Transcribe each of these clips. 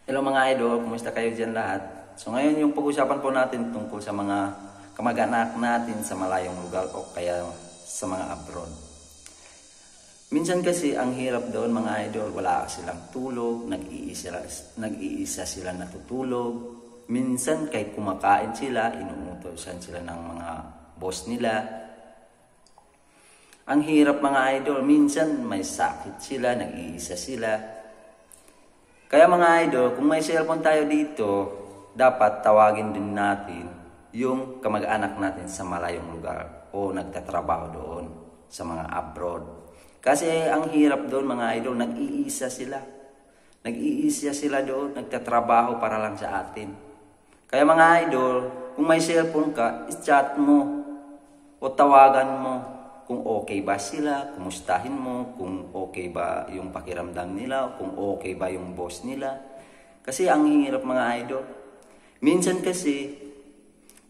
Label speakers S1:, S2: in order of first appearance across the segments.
S1: Hello mga idol, kumusta kayo dyan lahat? So ngayon yung pag-usapan po natin tungkol sa mga kamag-anak natin sa malayong lugar o kaya sa mga abroad. Minsan kasi ang hirap doon mga idol, wala silang tulog, nag-iisa sila natutulog. Minsan kahit kumakain sila, inuutosan sila ng mga boss nila. Ang hirap mga idol, minsan may sakit sila, nag-iisa sila. Kaya mga idol, kung may cellphone tayo dito, dapat tawagin din natin yung kamag-anak natin sa malayong lugar o nagtatrabaho doon sa mga abroad. Kasi ang hirap doon mga idol, nag-iisa sila. Nag-iisa sila doon, nagtatrabaho para lang sa atin. Kaya mga idol, kung may cellphone ka, i-chat mo o tawagan mo kung okay ba sila, kumustahin mo, kung okay ba yung pakiramdam nila, kung okay ba yung boss nila. Kasi ang hirap mga idol. Minsan kasi,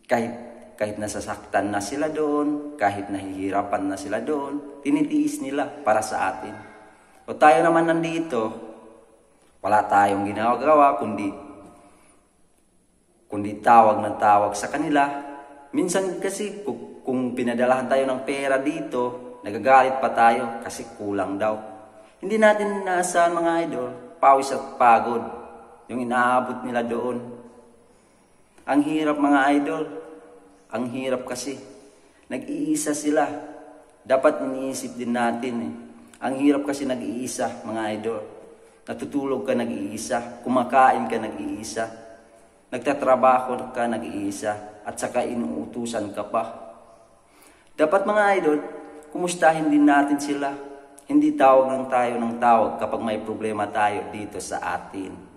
S1: kahit nasasaktan na sila doon, kahit nahihirapan na sila doon, tinitiis nila para sa atin. O tayo naman nandito, wala tayong ginagawa kundi tawag ng tawag sa kanila. Minsan kasi kung pinadalahan tayo ng pera dito, nagagalit pa tayo kasi kulang daw. Hindi natin inaasahan mga idol, pawis at pagod yung inaabot nila doon. Ang hirap mga idol, ang hirap kasi. Nag-iisa sila. Dapat iniisip din natin eh. Ang hirap kasi nag-iisa mga idol. Natutulog ka nag-iisa, kumakain ka nag-iisa, nagtatrabaho ka nag-iisa, at saka inuutusan ka pa. Dapat mga idol, kumustahin din natin sila. Hindi tawag lang tayo ng tawag kapag may problema tayo dito sa atin.